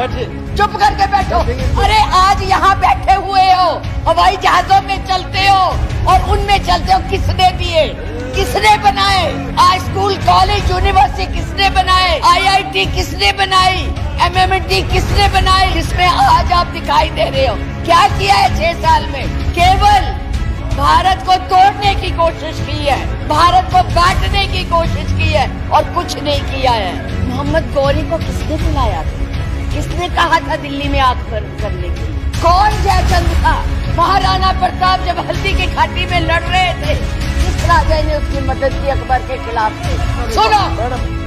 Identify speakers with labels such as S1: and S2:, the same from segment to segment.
S1: चुप करके बैठो। अरे आज यहाँ बैठे हुए हो, हवाई जहाजों में चलते हो और उनमें चलते हो, किसने दिए, किसने बनाए? आज स्कूल कॉलेज यूनिवर्सिटी किसने बनाए? IIT किसने बनाई? MMT किसने बनाई? जिसमें आज आप दिखाई दे रहे हो। क्या किया है 6 साल में? केवल भारत को तोड़ने की कोशिश की है, भारत को बांटने की कोशिश की है और कुछ नहीं किया है। मोहम्मद गौरी को किसने बुलाया था? किसने कहा था दिल्ली में आग बंद करने के लिए? कौन जयचंद था? महाराणा प्रताप जब हल्दी की घाटी में लड़ रहे थे, किस राजा ने उसकी मदद की अकबर के खिलाफ से? सुनो,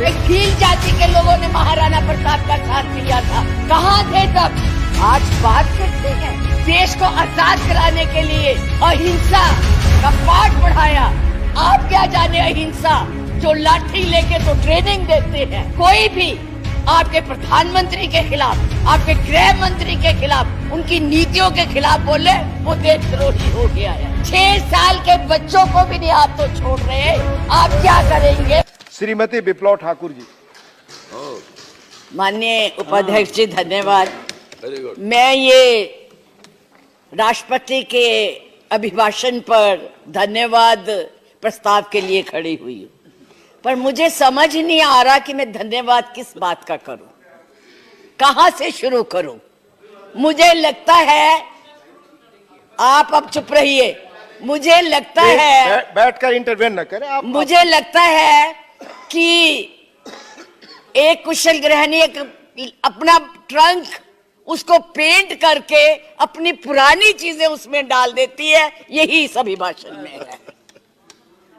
S1: एक भील जाति के लोगों ने महाराणा प्रताप का साथ दिया था, कहाँ थे तब? आज बात करते हैं देश को आजाद कराने के लिए अहिंसा का पाठ पढ़ाया। आप क्या जाने अहिंसा, जो लाठी लेके तो ट्रेनिंग देते हैं। कोई भी आपके प्रधानमंत्री के खिलाफ, आपके गृह मंत्री के खिलाफ, उनकी नीतियों के खिलाफ बोले, वो देशद्रोही हो गया है। 6 साल के बच्चों को भी नहीं आप तो छोड़ रहे, आप क्या करेंगे?
S2: श्रीमती विप्लव ठाकुर जी।
S1: माननीय उपाध्यक्ष जी, धन्यवाद। मैं ये राष्ट्रपति के अभिभाषण पर धन्यवाद प्रस्ताव के लिए खड़ी हुई हूँ, पर मुझे समझ नहीं आ रहा कि मैं धन्यवाद किस बात का करूं, कहां से शुरू करूं। मुझे लगता है, आप अब चुप रहिए, मुझे लगता है
S2: बैठकर इंटरवेन न करें आप।
S1: मुझे लगता है कि एक कुशल गृहिणी अपना ट्रंक उसको पेंट करके अपनी पुरानी चीजें उसमें डाल देती है, यही इस अभिभाषण में है।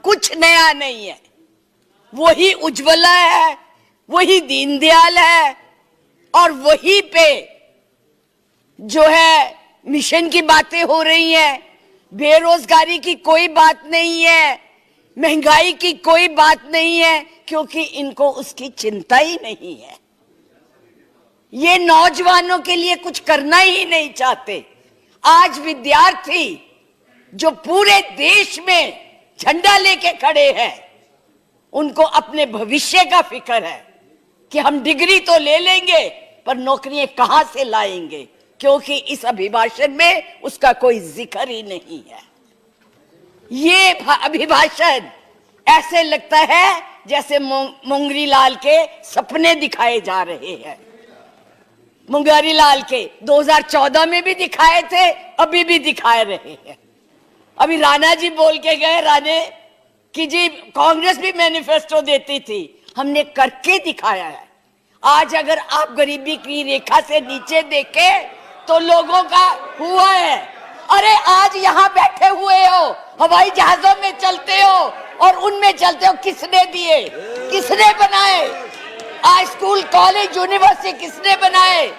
S1: कुछ नया नहीं है, वही उज्ज्वला है, वही दीनदयाल है और वही पे जो है मिशन की बातें हो रही हैं। बेरोजगारी की कोई बात नहीं है, महंगाई की कोई बात नहीं है, क्योंकि इनको उसकी चिंता ही नहीं है। ये नौजवानों के लिए कुछ करना ही नहीं चाहते। आज विद्यार्थी जो पूरे देश में झंडा लेके खड़े हैं, उनको अपने भविष्य का फिक्र है कि हम डिग्री तो ले लेंगे पर नौकरियां कहां से लाएंगे, क्योंकि इस अभिभाषण में उसका कोई जिक्र ही नहीं है। ये अभिभाषण ऐसे लगता है जैसे मुंगरी लाल के सपने दिखाए जा रहे हैं। मुंगरी लाल के 2014 में भी दिखाए थे, अभी भी दिखाए रहे हैं। अभी राणा जी बोल के गए, राणे कि जी कांग्रेस भी मैनिफेस्टो देती थी, हमने करके दिखाया है। आज अगर आप गरीबी की रेखा से नीचे देखें तो लोगों का हुआ है। अरे आज यहाँ बैठे हुए हो, हवाई जहाजों में चलते हो और उनमें चलते हो, किसने दिए, किसने बनाए? आज स्कूल कॉलेज यूनिवर्सिटी किसने बनाए?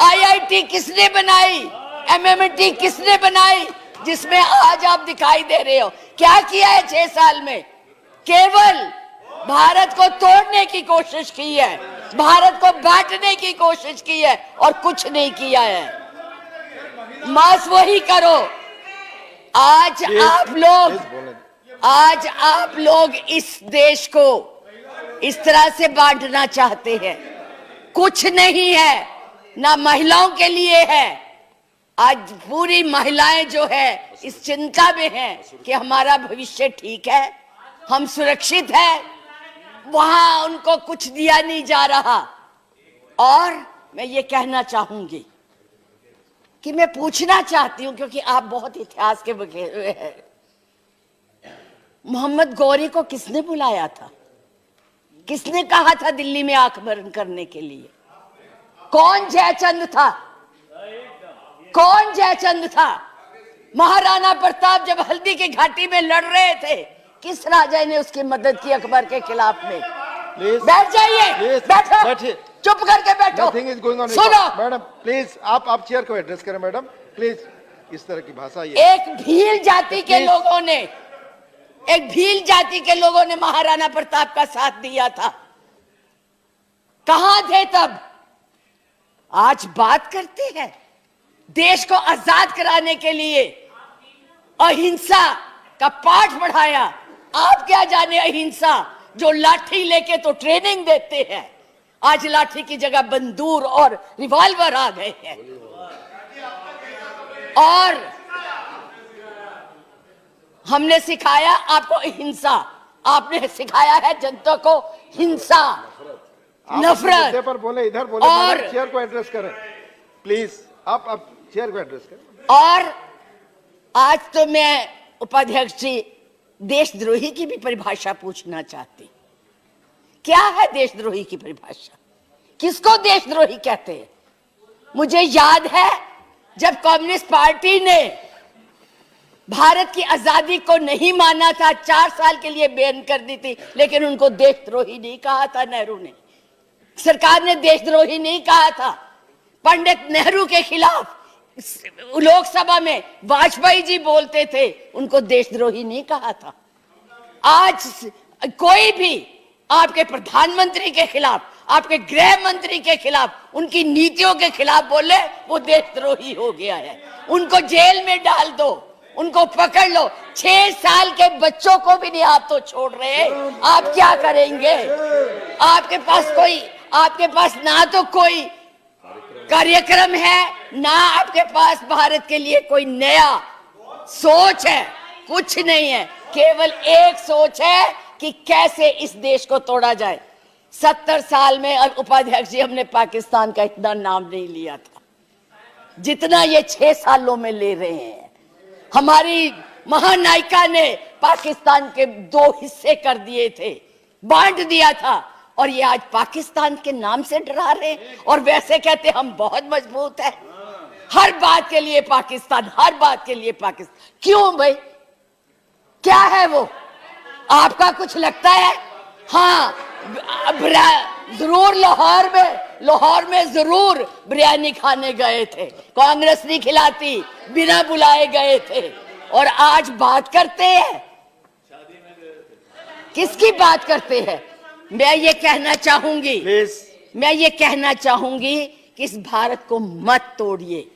S1: IIT किसने बनाई? MMT किसने बनाई? जिसमें आज आप दिखाई दे रहे हो। क्या किया है 6 साल में? केवल भारत को तोड़ने की कोशिश की है, भारत को बांटने की कोशिश की है और कुछ नहीं किया है। बस वही करो। आज आप लोग इस देश को इस तरह से बांटना चाहते हैं। कुछ नहीं है, ना महिलाओं के लिए है। आज पूरी महिलाएं जो है इस चिंता में हैं कि हमारा भविष्य ठीक है, हम सुरक्षित हैं, वहां उनको कुछ दिया नहीं जा रहा। और मैं ये कहना चाहूंगी कि मैं पूछना चाहती हूं, क्योंकि आप बहुत इतिहास के बखे हुए हैं, मोहम्मद गौरी को किसने बुलाया था? किसने कहा था दिल्ली में आग बंद करने के लिए? कौन जयचंद था? कौन जयचंद था? महाराणा प्रताप जब हल्दी की घाटी में लड़ रहे थे, किस राजा ने उसकी मदद की अकबर के खिलाफ में? बैठ जाइए, बैठो, चुप करके बैठो। सुनो
S2: मैडम, प्लीज आप चेयर को एड्रेस करें मैडम, प्लीज। इस तरह की भाषा
S1: एक भील जाति के लोगों ने, एक भील जाति के लोगों ने महाराणा प्रताप का साथ दिया था, कहां थे तब? आज बात करते हैं देश को आजाद कराने के लिए अहिंसा का पाठ पढ़ाया। आप क्या जाने अहिंसा, जो लाठी लेके तो ट्रेनिंग देते हैं। आज लाठी की जगह बंदूक और रिवॉल्वर आ गए हैं। और हमने सिखाया आपको हिंसा, आपने सिखाया है जनता को हिंसा, नफरत
S2: पर बोले, इधर बोले,
S1: और
S2: चेयर को एड्रेस करें प्लीज। आप चेयर को एड्रेस करें।
S1: और आज तो मैं उपाध्यक्ष जी देशद्रोही की भी परिभाषा पूछना चाहती। क्या है देशद्रोही की परिभाषा? किसको देशद्रोही कहते हैं? मुझे याद है जब कम्युनिस्ट पार्टी ने भारत की आजादी को नहीं माना था, 4 साल के लिए बैन कर दी थी, लेकिन उनको देशद्रोही नहीं कहा था। नेहरू ने, सरकार ने देशद्रोही नहीं कहा था। पंडित नेहरू के खिलाफ लोकसभा में वाजपेयी जी बोलते थे, उनको देशद्रोही नहीं कहा था। आज कोई भी आपके प्रधानमंत्री के खिलाफ, आपके गृह मंत्री के खिलाफ, उनकी नीतियों के खिलाफ बोले, वो देशद्रोही हो गया है। उनको जेल में डाल दो, उनको पकड़ लो। 6 साल के बच्चों को भी नहीं आप तो छोड़ रहे। आप क्या करेंगे? आपके पास ना तो कोई कार्यक्रम है, ना आपके पास भारत के लिए कोई नया सोच है, कुछ नहीं है। केवल एक सोच है कि कैसे इस देश को तोड़ा जाए। 70 साल में उपाध्यक्ष जी हमने पाकिस्तान का इतना नाम नहीं लिया था जितना ये 6 सालों में ले रहे हैं। हमारी महानायिका ने पाकिस्तान के 2 हिस्से कर दिए थे, बांट दिया था, और ये आज पाकिस्तान के नाम से डरा रहे हैं। और वैसे कहते हम बहुत मजबूत है, हर बात के लिए पाकिस्तान, हर बात के लिए पाकिस्तान। क्यों भाई? क्या है वो? आपका कुछ लगता है? हाँ, जरूर लाहौर में जरूर बिरयानी खाने गए थे, कांग्रेस नहीं खिलाती, बिना बुलाए गए थे। और आज बात करते हैं, किसकी बात करते हैं? मैं ये कहना चाहूंगी कि इस भारत को मत तोड़िए।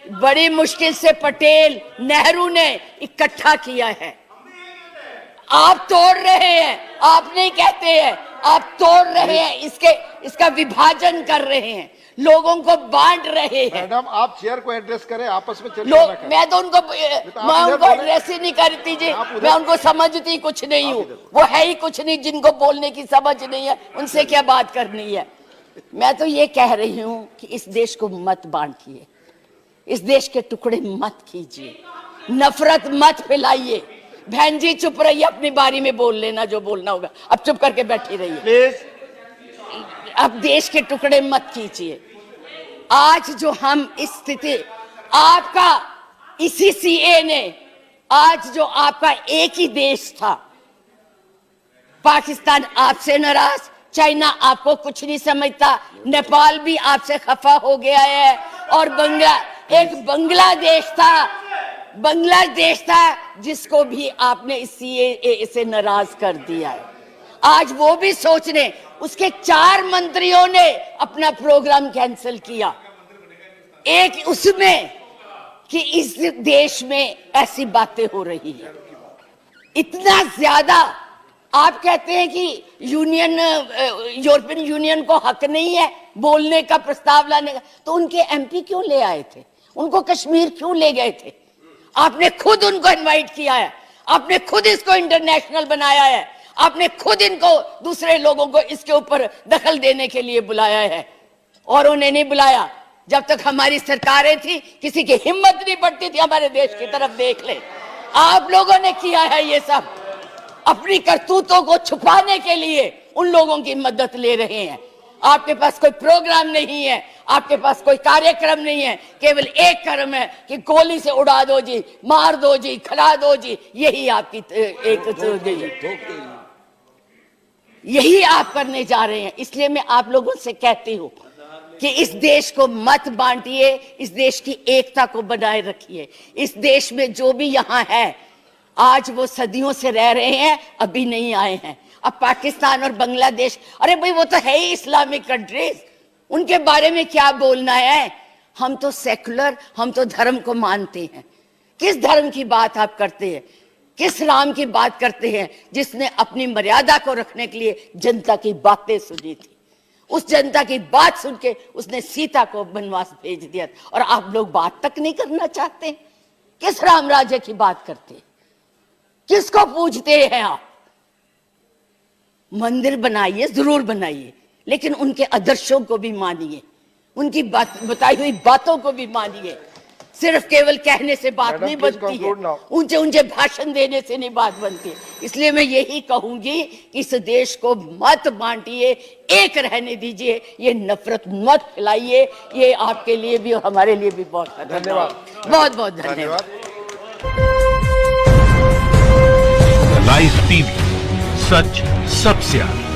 S1: बड़ी मुश्किल से पटेल नेहरू ने इकट्ठा किया है, आप तोड़ रहे हैं। आप नहीं कहते हैं, आप तोड़ रहे हैं, इसका विभाजन कर रहे हैं, लोगों को बांट रहे हैं।
S2: मैडम आप चेयर को एड्रेस करें, आपस में चर्चा ना करें।
S1: मैं उनको एड्रेस ही नहीं करती जी, मैं उनको समझती कुछ नहीं हूँ। वो है ही कुछ नहीं, जिनको बोलने की समझ नहीं है, उनसे क्या बात करनी है। मैं तो ये कह रही हूँ कि इस देश को मत बांटिए, इस देश के टुकड़े मत कीजिए, नफरत मत फैलाइए। बहन जी चुप रहिए, अपनी बारी में बोल लेना जो बोलना होगा, अब चुप करके बैठी रहिए
S2: प्लीज।
S1: अब देश के टुकड़े मत कीजिए। आज जो हम इस स्थिति, आपका इसी सीए ने, आज जो आपका एक ही देश था, पाकिस्तान आपसे नाराज, चाइना आपको कुछ नहीं समझता, नेपाल भी आपसे खफा हो गया है, और बांग्लादेश था जिसको भी आपने इस सीएए से नाराज कर दिया है। आज वो भी सोच रहे, उसके 4 मंत्रियों ने अपना प्रोग्राम कैंसिल किया। एक उसमें कि इस देश में ऐसी बातें हो रही है, इतना ज्यादा। आप कहते हैं कि यूरोपियन यूनियन को हक नहीं है बोलने का, प्रस्ताव लाने का, तो उनके एमपी क्यों ले आए थे? उनको कश्मीर क्यों ले गए थे? आपने खुद उनको इनवाइट किया है, आपने खुद इसको इंटरनेशनल बनाया है, आपने खुद इनको, दूसरे लोगों को इसके ऊपर दखल देने के लिए बुलाया है। और उन्हें नहीं बुलाया। जब तक हमारी सरकारें थी, किसी की हिम्मत नहीं पड़ती थी हमारे देश की तरफ देख ले। आप लोगों ने किया है ये सब, अपनी करतूतों को छुपाने के लिए उन लोगों की मदद ले रहे हैं। आपके पास कोई प्रोग्राम नहीं है, आपके पास कोई कार्यक्रम नहीं है, केवल एक कर्म है कि गोली से उड़ा दो जी, मार दो जी, खिला दो जी, यही आपकी यही आप करने जा रहे हैं। इसलिए मैं आप लोगों से कहती हूं कि इस देश को मत बांटिए, इस देश की एकता को बनाए रखिए। इस देश में जो भी यहाँ है, आज वो सदियों से रह रहे हैं, अभी नहीं आए हैं। अब पाकिस्तान और बांग्लादेश, अरे भाई वो तो है ही इस्लामिक कंट्रीज, उनके बारे में क्या बोलना है? हम तो सेकुलर, हम तो धर्म को मानते हैं। किस धर्म की बात आप करते हैं? किस राम की बात करते हैं जिसने अपनी मर्यादा को रखने के लिए जनता की बातें सुनी थी? उस जनता की बात सुन के उसने सीता को वनवास भेज दिया, और आप लोग बात तक नहीं करना चाहते। किस राम राज्य की बात करते, किसको पूजते हैं आप? मंदिर बनाइए, जरूर बनाइए, लेकिन उनके आदर्शों को भी मानिए, उनकी बताई हुई बातों को भी मानिए। सिर्फ केवल कहने से बात
S2: Madam,
S1: नहीं
S2: please
S1: बनती है,
S2: conclude now.
S1: ऊंचे ऊंचे भाषण देने से नहीं बात बनती। इसलिए मैं यही कहूंगी कि इस देश को मत बांटिए, एक रहने दीजिए, ये नफरत मत फैलाइए। ये आपके लिए भी और हमारे लिए भी बहुत खतरनाक।
S2: धन्यवाद।
S1: बहुत बहुत धन्यवाद।
S2: धन्यवाद।
S3: लाइव टीवी, सच सबसे आगे।